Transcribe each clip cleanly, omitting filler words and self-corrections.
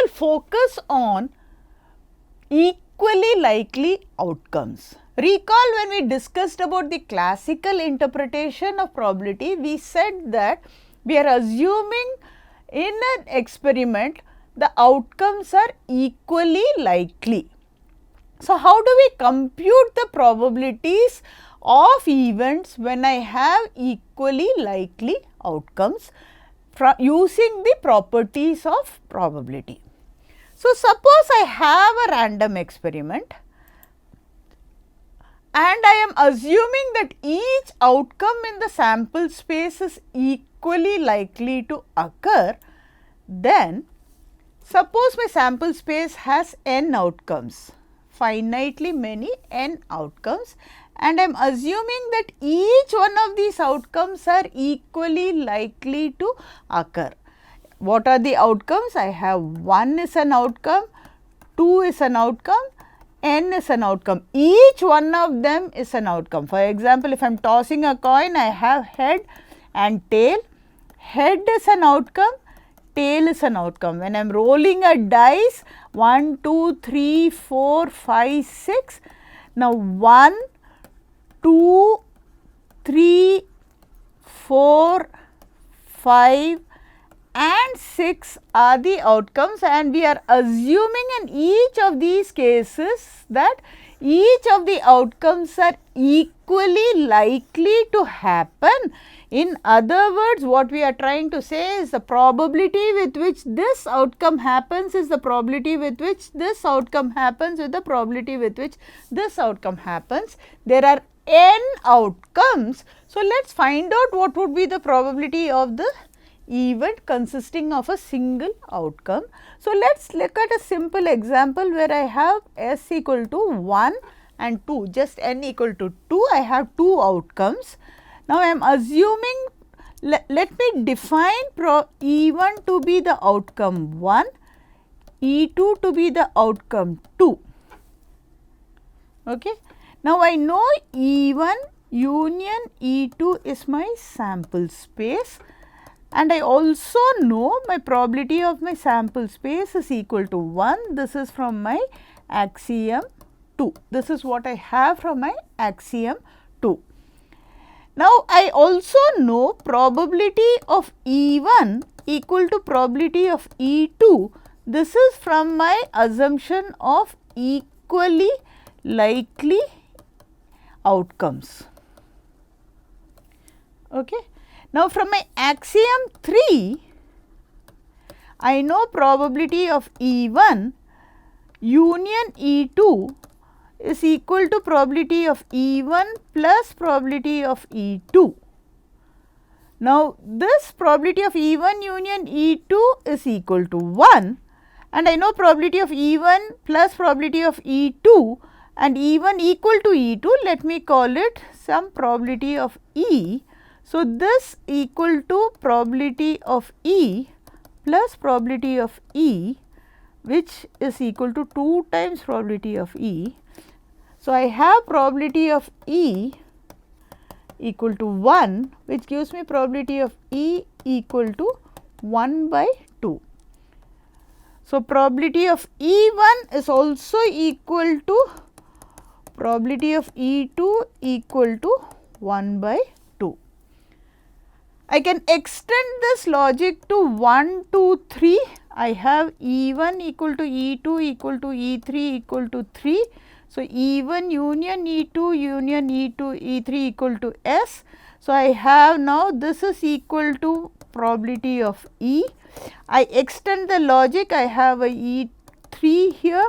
will focus on equally likely outcomes. Recall when we discussed about the classical interpretation of probability, we said that we are assuming in an experiment the outcomes are equally likely. So, how do we compute the probabilities of events when I have equally likely outcomes using the properties of probability? So, suppose I have a random experiment and I am assuming that each outcome in the sample space is equally likely to occur, then suppose my sample space has n outcomes, finitely many n outcomes, and I am assuming that each one of these outcomes are equally likely to occur. What are the outcomes? I have 1 is an outcome, 2 is an outcome, n is an outcome. Each one of them is an outcome. For example, if I am tossing a coin, I have head and tail. Head is an outcome, tail is an outcome. When I am rolling a dice, 1, 2, 3, 4, 5, 6. Now, 1, 2, 3, 4, 5 and 6 are the outcomes, and we are assuming in each of these cases that each of the outcomes are equally likely to happen. In other words, what we are trying to say is the probability with which this outcome happens is the probability with which this outcome happens with the probability with which this outcome happens. There are n outcomes. So, let us find out what would be the probability of the event consisting of a single outcome. So, let us look at a simple example where I have s equal to 1 and 2, just n equal to 2, I have 2 outcomes. Now, I am assuming, let me define E1 to be the outcome 1, E2 to be the outcome 2. Okay. Now, I know E1 union E2 is my sample space, and I also know my probability of my sample space is equal to 1. This is from my axiom 2. This is what I have from my axiom 2. Now, I also know probability of E1 equal to probability of E2. This is from my assumption of equally likely outcomes. Okay. Now, from my axiom 3, I know probability of E1 union E2 is equal to probability of E1 plus probability of E2. Now, this probability of E1 union E2 is equal to 1, and I know probability of E1 plus probability of E2 and E1 equal to E2, let me call it some probability of E. So, this equal to probability of E plus probability of E, which is equal to 2 times probability of E. So, I have probability of E equal to 1, which gives me probability of E equal to 1 by 2. So, probability of E1 is also equal to probability of E2 equal to 1 by 2. I can extend this logic to 1, 2, 3. I have E1 equal to E2 equal to E3 equal to 3. So, E1 union E2 union E2 E3 equal to S. So, I have now this is equal to probability of E. I extend the logic, I have a E3 here.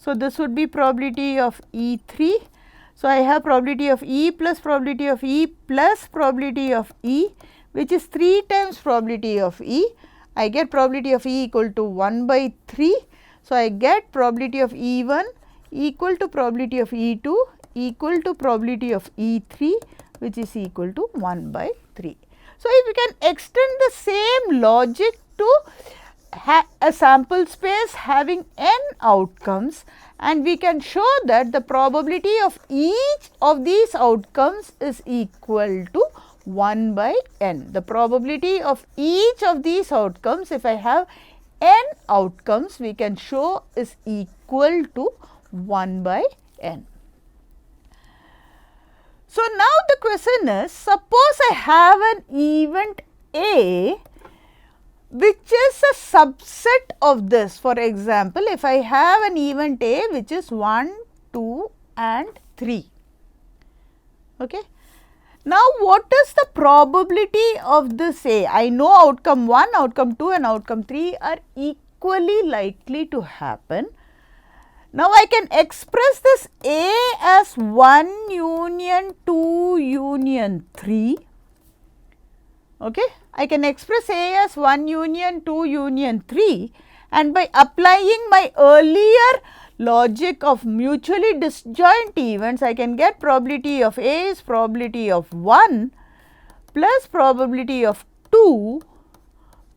So, this would be probability of E3. So, I have probability of E plus probability of E plus probability of E, which is 3 times probability of E. I get probability of E equal to 1 by 3. So, I get probability of E1 equal to probability of E2 equal to probability of E3, which is equal to 1 by 3. So, if we can extend the same logic to a sample space having n outcomes, and we can show that the probability of each of these outcomes is equal to 1 by n. The probability of each of these outcomes, if I have n outcomes we can show is equal to 1 by n. So, now the question is, suppose I have an event A which is a subset of this. For example, if I have an event A which is 1, 2 and 3. Okay. Now, what is the probability of this A? I know outcome 1, outcome 2 and outcome 3 are equally likely to happen. Now, I can express this A as 1 union 2 union 3. Okay. I can express A as 1 union 2 union 3, and by applying my earlier logic of mutually disjoint events, I can get probability of A is probability of 1 plus probability of 2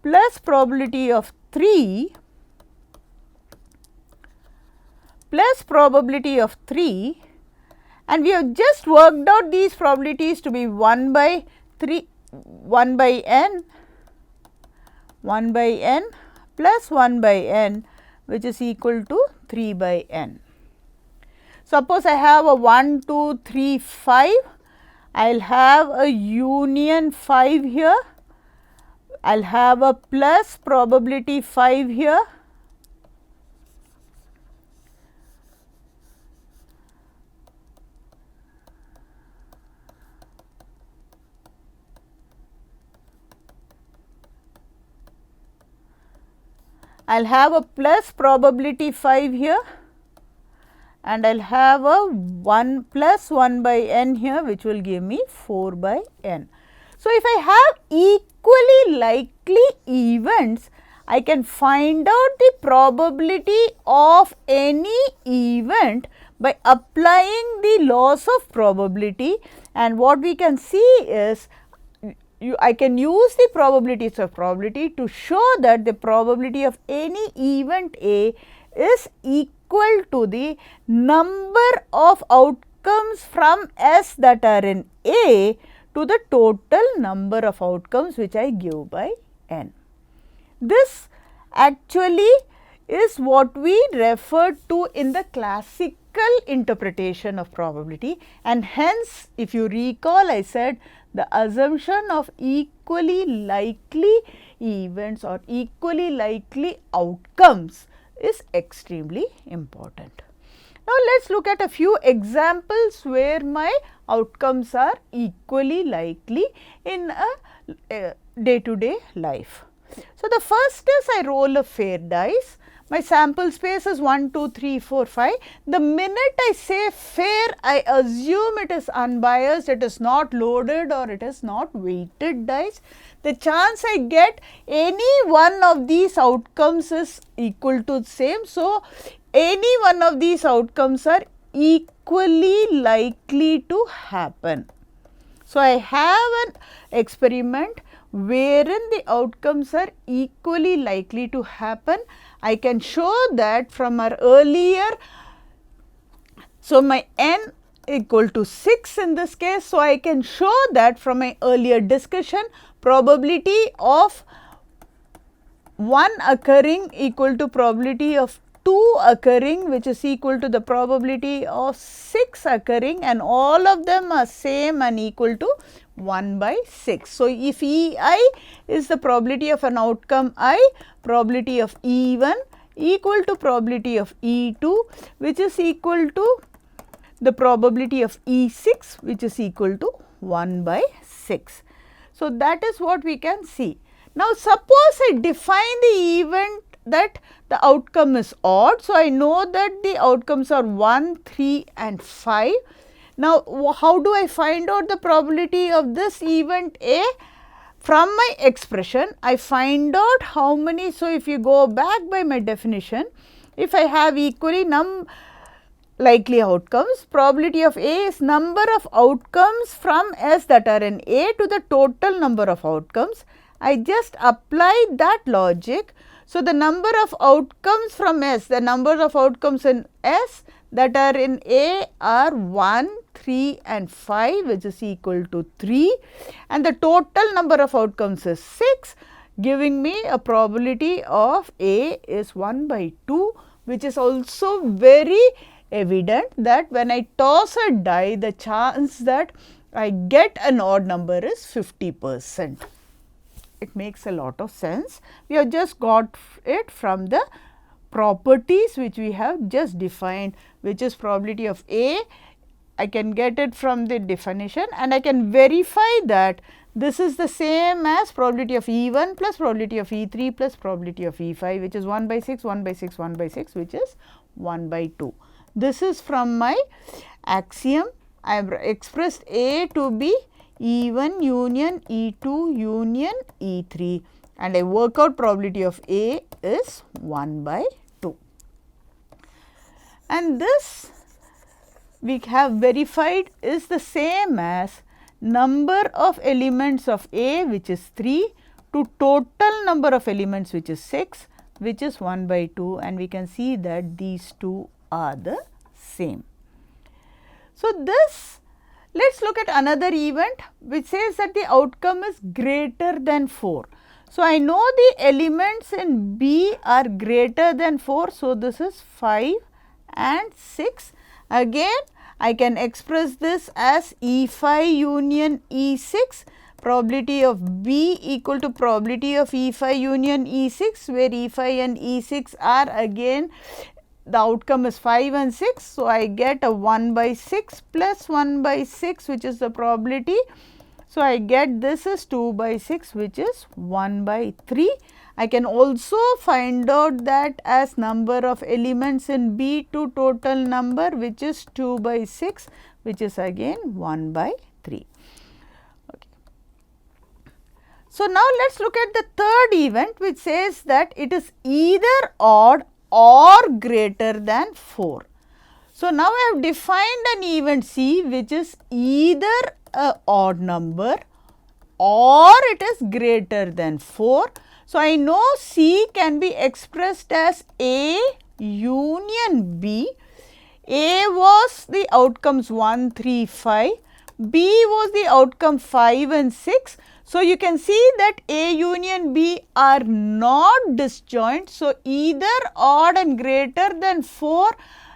plus probability of 3 plus probability of 3, and we have just worked out these probabilities to be 1 by 3, 1 by n plus 1 by n, which is equal to 3 by n. Suppose I have a 1, 2, 3, 5, I will have a union 5 here, I will have a plus probability 5 here, I will have a plus probability 5 here, and I will have a 1 plus 1 by n here, which will give me 4 by n. So, if I have equally likely events, I can find out the probability of any event by applying the laws of probability, and what we can see is I can use the probabilities of probability to show that the probability of any event A is equal to the number of outcomes from S that are in A to the total number of outcomes which I give by n. This actually is what we refer to in the classical interpretation of probability, and hence if you recall, I said the assumption of equally likely events or equally likely outcomes is extremely important. Now, let us look at a few examples where my outcomes are equally likely in a day-to-day life. So, the first is I roll a fair dice. My sample space is 1, 2, 3, 4, 5. The minute I say fair, I assume it is unbiased, it is not loaded or it is not weighted dice. The chance I get any one of these outcomes is equal to the same. So, any one of these outcomes are equally likely to happen. So, I have an experiment wherein the outcomes are equally likely to happen. I can show that from our earlier, so my n equal to 6 in this case. So, I can show that from my earlier discussion, probability of 1 occurring equal to probability of 2 occurring, which is equal to the probability of 6 occurring, and all of them are same and equal to 1 by 6. So, if EI is the probability of an outcome I, probability of E1 equal to probability of E2, which is equal to the probability of E6, which is equal to 1 by 6. So, that is what we can see. Now, suppose I define the event that the outcome is odd. So, I know that the outcomes are 1, 3 and 5. Now, how do I find out the probability of this event A? From my expression, I find out how many. So, if you go back by my definition, if I have equally likely outcomes, probability of A is number of outcomes from S that are in A to the total number of outcomes. I just apply that logic. So, the number of outcomes from S, the number of outcomes in S that are in A are 1, 3 and 5, which is equal to 3, and the total number of outcomes is 6. giving me a probability of A is 1 by 2, which is also very evident that when I toss a die, the chance that I get an odd number is 50%. It makes a lot of sense. We have just got it from the properties which we have just defined, which is probability of A. I can get it from the definition, and I can verify that this is the same as probability of E1 plus probability of E3 plus probability of E5, which is 1 by 6, 1 by 6, 1 by 6, which is 1 by 2. This is from my axiom. I have expressed A to be E1 union E2 union E3, and I work out probability of A is 1 by 2. And this we have verified is the same as number of elements of A, which is 3, to total number of elements, which is 6, which is 1 by 2, and we can see that these two are the same. So, this let us look at another event which says that the outcome is greater than 4. So, I know the elements in B are greater than 4. So, this is 5 and 6. Again, I can express this as E5 union E6, probability of B equal to probability of E5 union E6, where E5 and E6 are again the outcome is 5 and 6. So, I get a 1 by 6 plus 1 by 6, which is the probability. So, I get this is 2 by 6, which is 1 by 3. I can also find out that as number of elements in B to total number, which is 2 by 6, which is again 1 by 3. Okay. So, now let us look at the third event, which says that it is either odd or greater than 4. So, now I have defined an event C, which is either a odd number or it is greater than 4. So, I know C can be expressed as A union B. A was the outcomes 1, 3, 5, B was the outcome 5 and 6. So, you can see that A union B are not disjoint. So, either odd and greater than 4,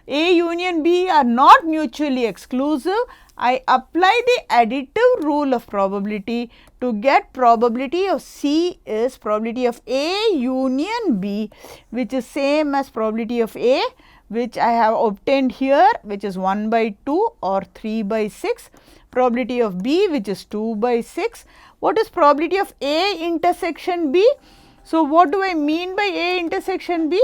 A union B are not mutually exclusive. I apply the additive rule of probability to get probability of C is probability of A union B, which is same as probability of A, which I have obtained here, which is 1 by 2 or 3 by 6, probability of B, which is 2 by 6. What is probability of A intersection B? So, what do I mean by A intersection B?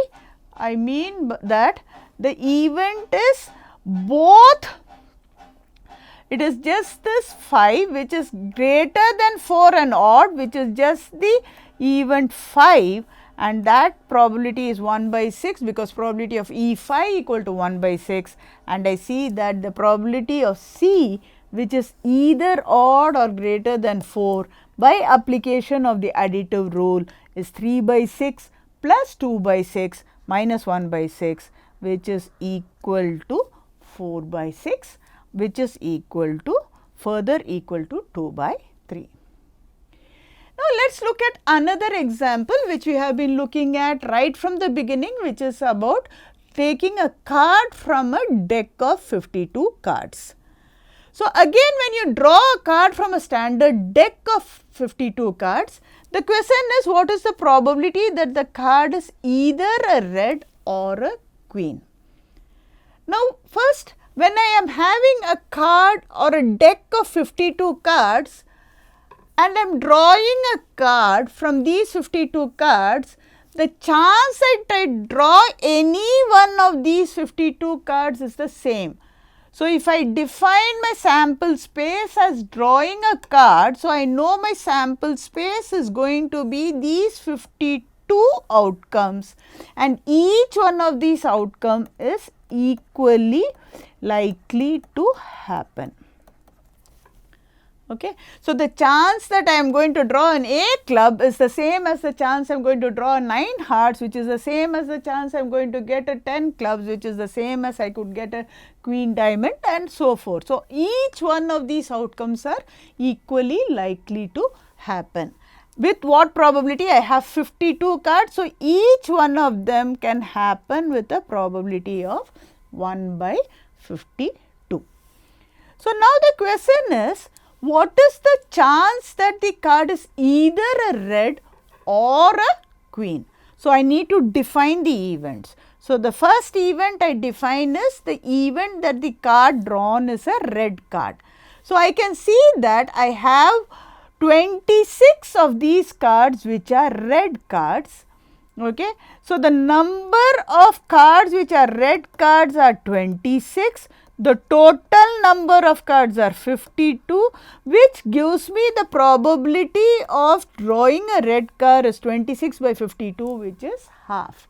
I mean that the event is both, it is just this 5 which is greater than 4 and odd, which is just the event 5, and that probability is 1 by 6, because probability of E5 equal to 1 by 6, and I see that the probability of C, which is either odd or greater than 4, by application of the additive rule, is 3 by 6 plus 2 by 6 minus 1 by 6, which is equal to 4 by 6, which is equal to further equal to 2 by 3. Now, let us look at another example which we have been looking at right from the beginning, which is about taking a card from a deck of 52 cards. So, again when you draw a card from a standard deck of 52 cards, the question is what is the probability that the card is either a red or a queen. Now, first when I am having a card or a deck of 52 cards and I am drawing a card from these 52 cards, the chance that I draw any one of these 52 cards is the same. So, if I define my sample space as drawing a card, so I know my sample space is going to be these 52 outcomes, and each one of these outcomes is equally likely to happen. Okay. So, the chance that I am going to draw an A club is the same as the chance I am going to draw 9 hearts, which is the same as the chance I am going to get a 10 clubs, which is the same as I could get a queen diamond, and so forth. So, each one of these outcomes are equally likely to happen. with what probability? I have 52 cards. So, each one of them can happen with a probability of 1 by 52. So, now the question is, what is the chance that the card is either a red or a queen? So, I need to define the events. So, the first event I define is the event that the card drawn is a red card. So, I can see that I have 26 of these cards which are red cards. Okay. So, the number of cards which are red cards are 26. The total number of cards are 52, which gives me the probability of drawing a red card is 26 by 52, which is half.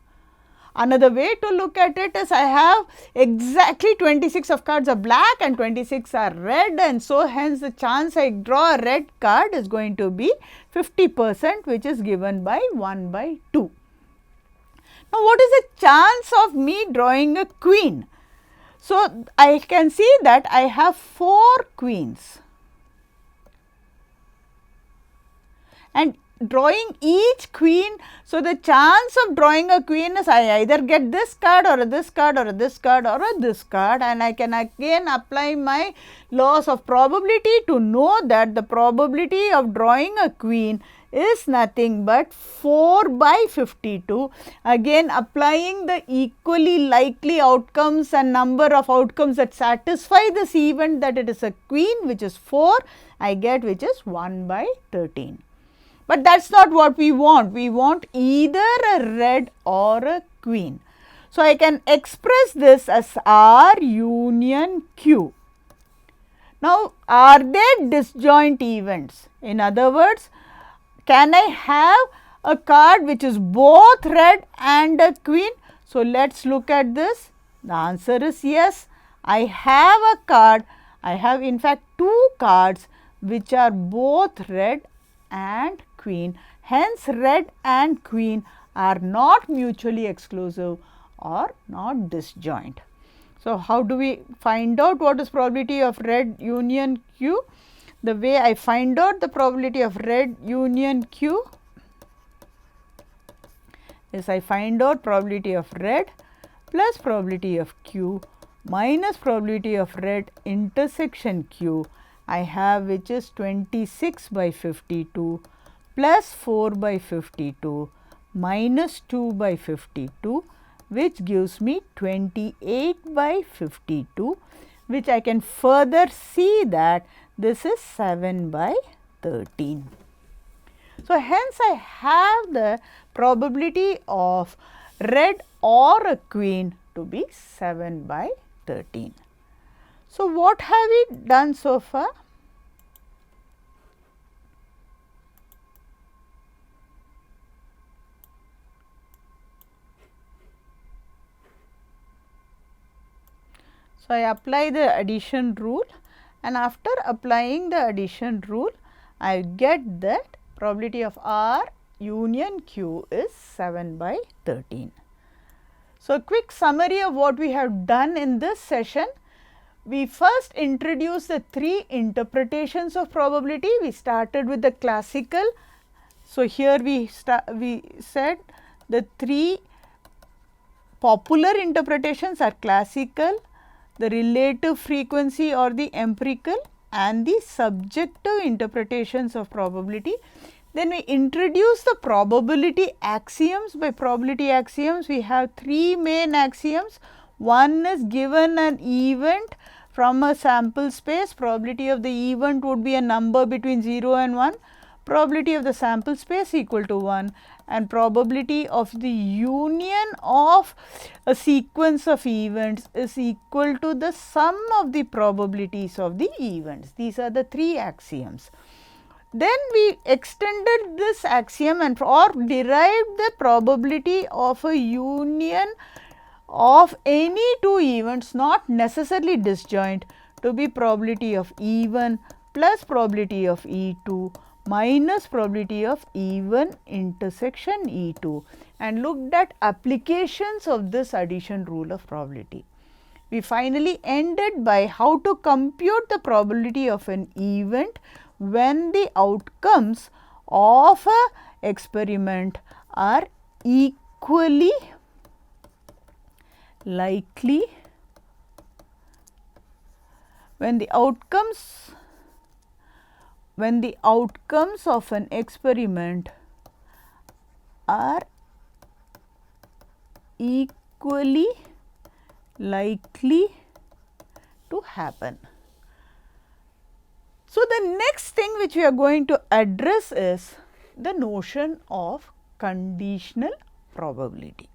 Another way to look at it is I have exactly 26 of cards are black and 26 are red, and so hence the chance I draw a red card is going to be 50%, which is given by 1 by 2. Now, what is the chance of me drawing a queen? So, I can see that I have 4 queens, and drawing each queen. So, the chance of drawing a queen is I either get this card or this card or this card or this card, and I can again apply my laws of probability to know that the probability of drawing a queen is nothing but 4 by 52. Again applying the equally likely outcomes and number of outcomes that satisfy this event that it is a queen, which is 4, I get, which is 1 by 13. But that is not what we want. We want either a red or a queen. So, I can express this as R union Q. Now, are they disjoint events? In other words, can I have a card which is both red and a queen? So, let us look at this. The answer is yes. I have a card, I have in fact 2 cards which are both red and queen. Hence, red and queen are not mutually exclusive or not disjoint. So, how do we find out what is probability of red union Q? The way I find out the probability of red union Q is I find out probability of red plus probability of Q minus probability of red intersection Q I have, which is 26 by 52 plus 4 by 52 minus 2 by 52, which gives me 28 by 52, which I can further see that this is 7 by 13. So, hence I have the probability of red or a queen to be 7 by 13. So, what have we done so far? So, I apply the addition rule, and after applying the addition rule, I get that probability of R union Q is 7 by 13. So, a quick summary of what we have done in this session. We first introduced the 3 interpretations of probability. We started with the classical. So, here we said the 3 popular interpretations are classical, the relative frequency or the empirical, and the subjective interpretations of probability. Then we introduce the probability axioms. By probability axioms, we have 3 main axioms. One is given an event from a sample space, probability of the event would be a number between 0 and 1, probability of the sample space equal to 1, and probability of the union of a sequence of events is equal to the sum of the probabilities of the events. These are the 3 axioms. Then we extended this axiom and or derived the probability of a union of any 2 events, not necessarily disjoint, to be probability of E1 plus probability of E2 minus probability of E1 intersection E2, and looked at applications of this addition rule of probability. We finally ended by how to compute the probability of an event when the outcomes of a experiment are equally likely when the outcomes of an experiment are equally likely to happen. So, the next thing which we are going to address is the notion of conditional probability.